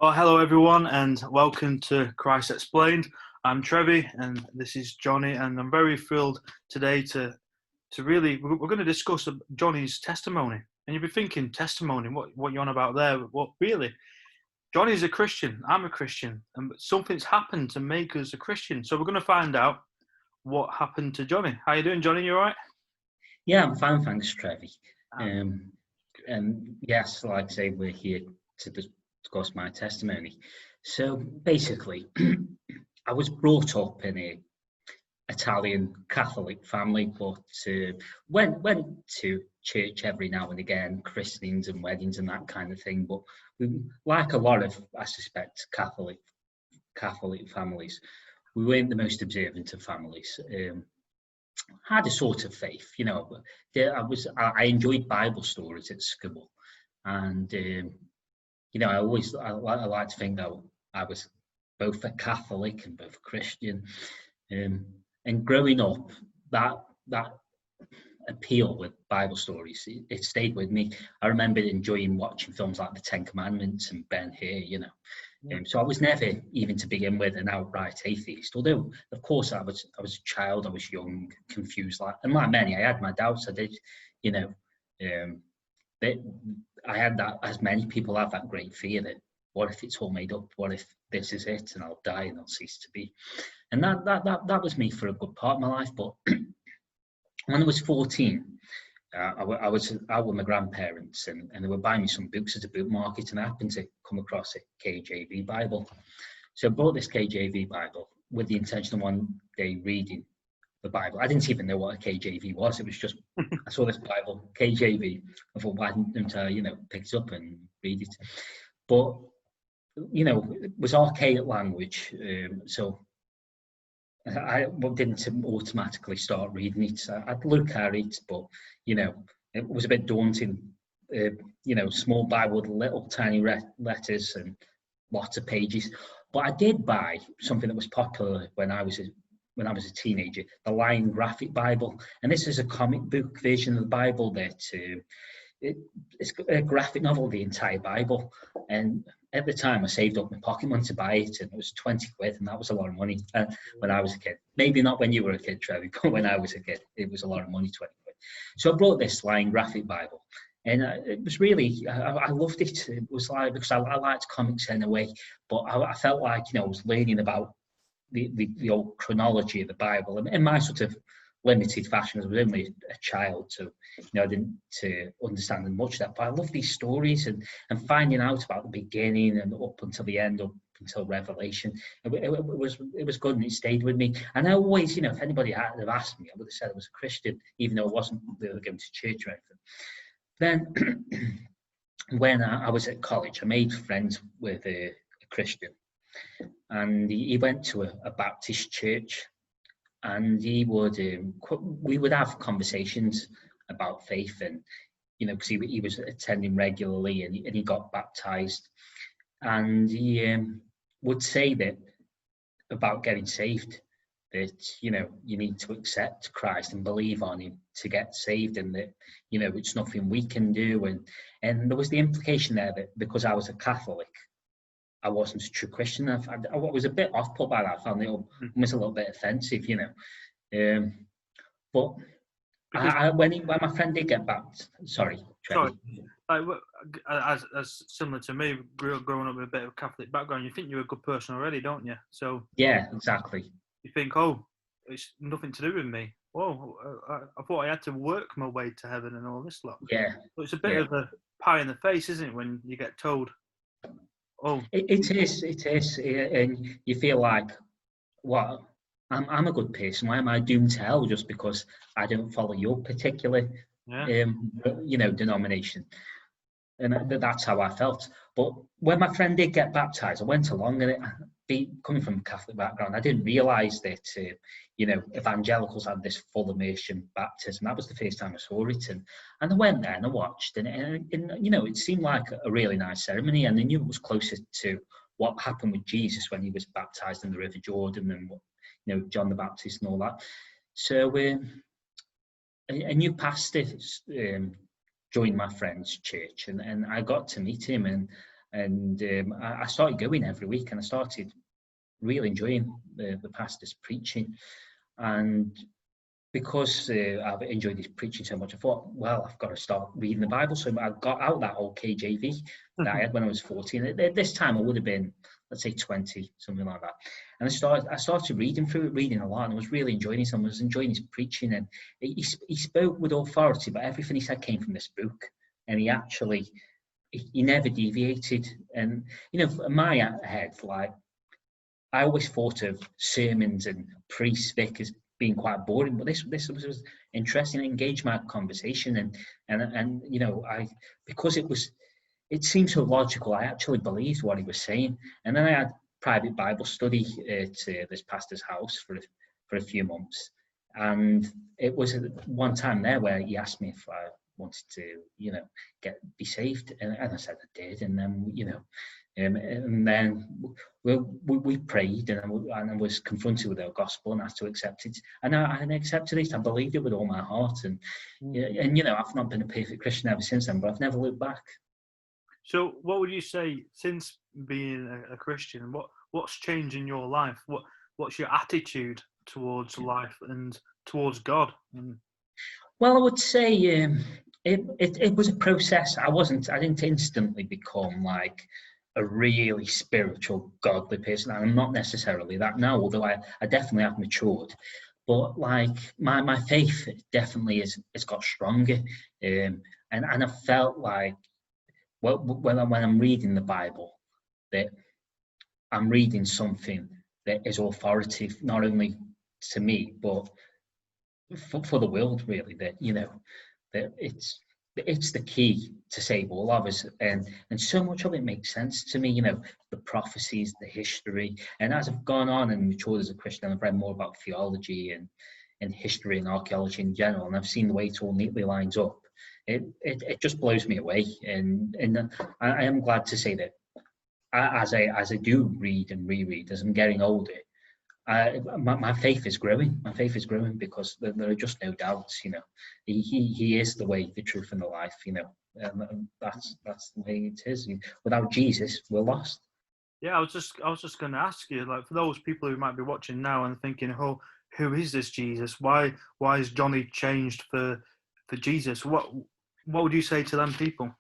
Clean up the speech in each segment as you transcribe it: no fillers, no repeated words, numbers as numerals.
Well, hello everyone, and welcome to Christ Explained. I'm Trevi, and this is Johnny, and I'm very thrilled today to really we're going to discuss Johnny's testimony. And you'll be thinking, testimony? What you on about there? What really? Johnny's a Christian. I'm a Christian, and something's happened to make us a Christian. So we're going to find out what happened to Johnny. How you doing, Johnny? You all right? Yeah, I'm fine, thanks, Trevi. And yes, like I say, we're here to discuss my testimony. So basically, I was brought up in a Italian Catholic family, but went to church every now and again, christenings and weddings and that kind of thing. But like a lot of, I suspect, Catholic families, we weren't the most observant of families. Had a sort of faith, I enjoyed Bible stories at school, and I like to think that I was both a Catholic and both a Christian, and growing up, that appeal with Bible stories, it stayed with me. I remember enjoying watching films like The Ten Commandments and Ben-Hur. So I was never, even to begin with, an outright atheist. Although, of course, I was a child, I was young, confused, and like many, I had my doubts. I did, but I had that, as many people have, that great fear that what if it's all made up? What if this is it, and I'll die and I'll cease to be? And that was me for a good part of my life. But when I was 14, I was out with my grandparents, and they were buying me some books at a book market, and I happened to come across a KJV Bible. So I bought this KJV Bible with the intention of one day reading the Bible. I didn't even know what a KJV was. It was just, I saw this Bible, KJV. I thought, why didn't I, pick it up and read it? But, it was archaic language, so I didn't automatically start reading it. I'd look at it, but it was a bit daunting. Small Bible with little tiny letters and lots of pages. But I did buy something that was popular when I was a teenager, the Lion Graphic Bible, and this is a comic book version of the Bible that it's a graphic novel, the entire Bible. And at the time, I saved up my pocket money to buy it, and it was 20 quid, and that was a lot of money when I was a kid. Maybe not when you were a kid, Trevi, but when I was a kid, it was a lot of money, 20 quid. So I brought this Lion Graphic Bible, and it was really, I loved it. It was like, because I liked comics in a way, but I felt like, I was learning about the old chronology of the Bible, and in my sort of limited fashion, as I was only a child, so I didn't understand much of that. But I love these stories and finding out about the beginning and up until the end, up until Revelation. It was good, and it stayed with me. And I always, if anybody had have asked me, I would have said I was a Christian, even though I wasn't really going to church or anything. Then, when I was at college, I made friends with a Christian, and he went to a Baptist church. And we would have conversations about faith, and because he was attending regularly, and he got baptized, and he would say that about getting saved, that you need to accept Christ and believe on him to get saved, and that it's nothing we can do, and there was the implication there that because I was a Catholic, I wasn't a true Christian. I was a bit off-put by that. I found it almost a little bit offensive, But when my friend did get back, sorry. As similar to me, growing up with a bit of a Catholic background, you think you're a good person already, don't you? So yeah, exactly. You think, oh, it's nothing to do with me. Oh, I thought I had to work my way to heaven and all this lot. Yeah. But it's a bit of a pie in the face, isn't it, when you get told? Oh, it is, and you feel like, well, I'm a good person. Why am I doomed to hell just because I don't follow your particular, denomination? And that's how I felt. But when my friend did get baptized, I went along, and coming from a Catholic background, I didn't realise that evangelicals had this full immersion baptism. That was the first time I saw it, and I went there and I watched, and it seemed like a really nice ceremony, and I knew it was closer to what happened with Jesus when he was baptized in the River Jordan, and John the Baptist and all that. So a new pastor joined my friend's church, and I got to meet him, and And I started going every week, and I started really enjoying the pastor's preaching. And because I've enjoyed his preaching so much, I thought, well, I've got to start reading the Bible. So I got out that old KJV that I had when I was 14. At this time, I would have been, let's say, 20, something like that. And I started reading through it, reading a lot, and I was really enjoying it. I was enjoying his preaching, and he spoke with authority, but everything he said came from this book. And he never deviated. And, in my head, like, I always thought of sermons and priest vic as being quite boring, but this was interesting. It engaged my conversation, and because it seemed so logical, I actually believed what he was saying. And then I had private Bible study at this pastor's house for a few months, and it was one time there where he asked me if I wanted to be saved, and I said I did. And then and then we prayed, and I was confronted with the gospel and asked to accept it, and I accepted it. I believed it with all my heart, and I've not been a perfect Christian ever since then, but I've never looked back. So what would you say, since being a Christian, what's changed in your life? What's your attitude towards life and towards God? Well, I would say it was a process. I didn't instantly become like a really spiritual, godly person. I'm not necessarily that now, although I definitely have matured. But like my faith definitely has got stronger, and I felt like when I'm reading the Bible, that I'm reading something that is authoritative, not only to me but for the world, really. That that it's the key to save all of us, and so much of it makes sense to me. The prophecies, the history, and as I've gone on and matured as a Christian, I've read more about theology and history and archaeology in general, and I've seen the way it all neatly lines up. It just blows me away, and I am glad to say that as I do read and reread as I'm getting older, my faith is growing. My faith is growing because there are just no doubts. He is the way, the truth, and the life. And that's the way it is. Without Jesus, we're lost. Yeah, I was just going to ask you, like, for those people who might be watching now and thinking, "Oh, who is this Jesus? Why is Johnny changed for Jesus?" What would you say to them people?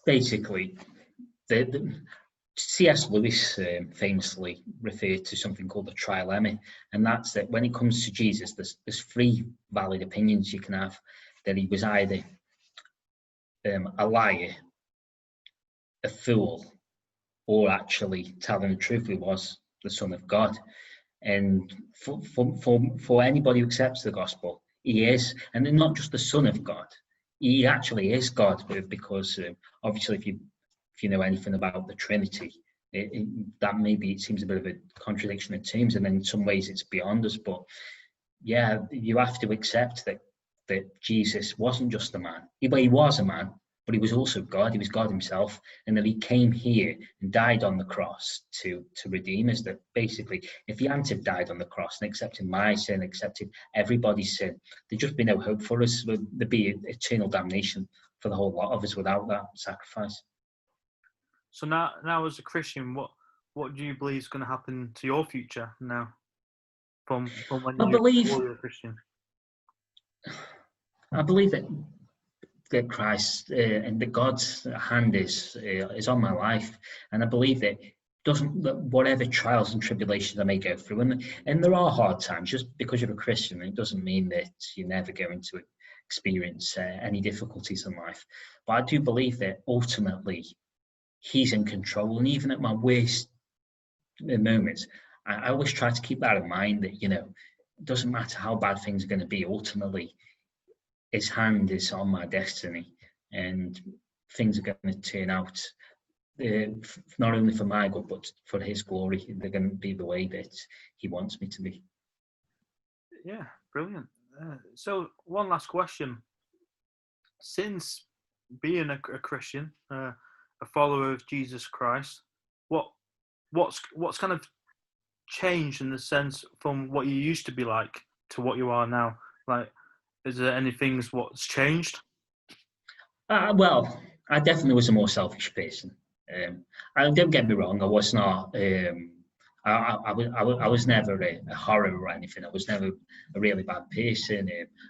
Basically, the C.S. Lewis famously referred to something called the trilemma, and that's that when it comes to Jesus, there's three valid opinions you can have: that he was either a liar, a fool, or actually telling the truth, he was the Son of God. And for anybody who accepts the gospel, he is, and then not just the Son of God, he actually is God, because obviously if you know anything about the Trinity, that maybe it seems a bit of a contradiction in terms, and in some ways it's beyond us. But yeah, you have to accept that Jesus wasn't just a man. He was a man, but he was also God. He was God himself, and that he came here and died on the cross to redeem us. That basically, if he hadn't have died on the cross and accepted my sin, accepted everybody's sin, there'd just be no hope for us. There'd be eternal damnation for the whole lot of us without that sacrifice. So now as a Christian, what do you believe is going to happen to your future now? From when you were a Christian. I believe that Christ and that God's hand is on my life, and I believe that whatever trials and tribulations I may go through, and there are hard times. Just because you're a Christian, it doesn't mean that you're never going to experience any difficulties in life. But I do believe that ultimately He's in control, and even at my worst moments, I always try to keep that in mind. That it doesn't matter how bad things are going to be. Ultimately, His hand is on my destiny, and things are going to turn out not only for my good, but for His glory. They're going to be the way that He wants me to be. Yeah, brilliant. So one last question. Since being a Christian, a follower of Jesus Christ, what's kind of changed in the sense from what you used to be like to what you are now? Like, is there any things what's changed? Well, I definitely was a more selfish person. And don't get me wrong, I was not. I was never a horror or anything. I was never a really bad person.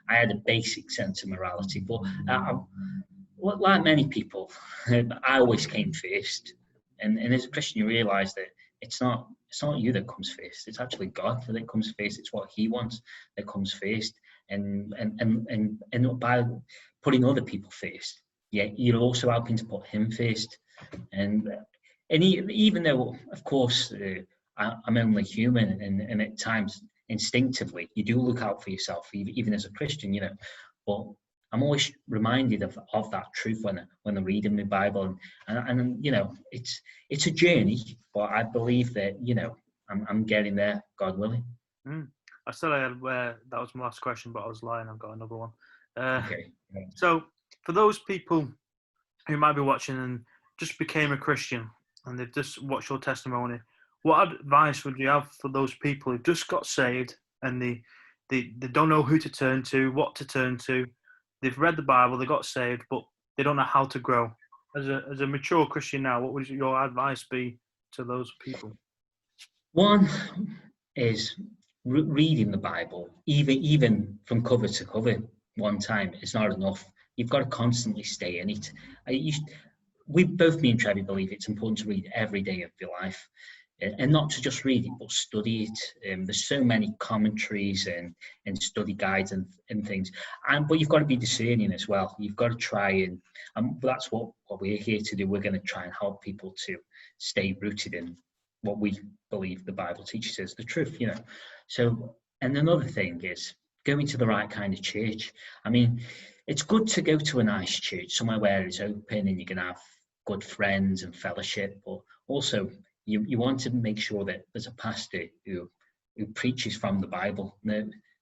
I had a basic sense of morality, but like many people, I always came first. And as a Christian, you realise that it's not you that comes first. It's actually God that comes first. It's what He wants that comes first. And by putting other people first, yeah, you're also helping to put Him first. And even though, of course, I'm only human, and at times instinctively you do look out for yourself, even as a Christian, But I'm always reminded of that truth when I'm reading my Bible, and it's a journey, but I believe that I'm getting there, God willing. I said I had that was my last question, but I was lying. I've got another one. Okay. So for those people who might be watching and just became a Christian and they've just watched your testimony, what advice would you have for those people who just got saved and they don't know who to turn to, what to turn to? They've read the Bible, they got saved, but they don't know how to grow. As a mature Christian now, what would your advice be to those people? One is reading the Bible, even from cover to cover, one time is not enough. You've got to constantly stay in it. Me and Trevi believe it's important to read every day of your life, and not to just read it, but study it. There's so many commentaries and study guides and things, but you've got to be discerning as well. You've got to try and that's what we're here to do. We're going to try and help people to stay rooted in what we believe the Bible teaches us the truth. So, and another thing is going to the right kind of church. I mean, it's good to go to a nice church, somewhere where it's open and you can have good friends and fellowship, but also you want to make sure that there's a pastor who preaches from the Bible.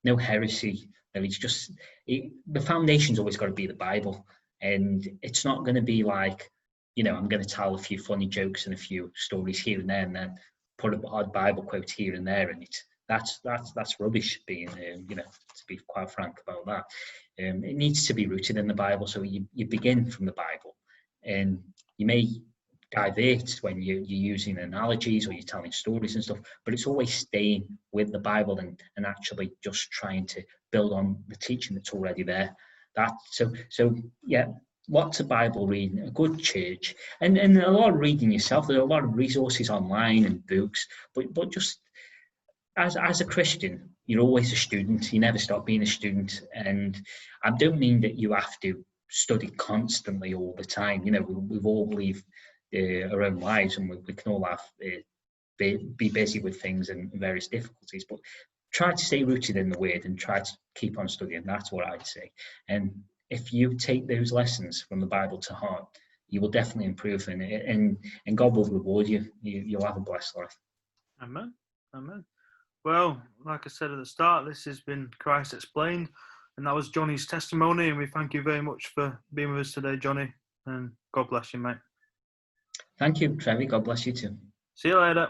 No heresy. It's just the foundation's always got to be the Bible, and it's not going to be like, I'm going to tell a few funny jokes and a few stories here and there, and then put a odd Bible quote here and there, and that's rubbish. Being to be quite frank about that, it needs to be rooted in the Bible. So you begin from the Bible, and you may divert when you're using analogies or you're telling stories and stuff, but it's always staying with the Bible and actually just trying to build on the teaching that's already there. Lots of Bible reading, a good church, and a lot of reading yourself. There are a lot of resources online and books, but just as a Christian, you're always a student. You never stop being a student, and I don't mean that you have to study constantly all the time. We've all lived our own lives, and we can all have be busy with things and various difficulties, but try to stay rooted in the Word and try to keep on studying. That's what I'd say. And if you take those lessons from the Bible to heart, you will definitely improve, and God will reward you. You'll have a blessed life. Amen. Amen. Well, like I said at the start, this has been Christ Explained, and that was Johnny's testimony, and we thank you very much for being with us today, Johnny, and God bless you, mate. Thank you, Trevi. God bless you too. See you later.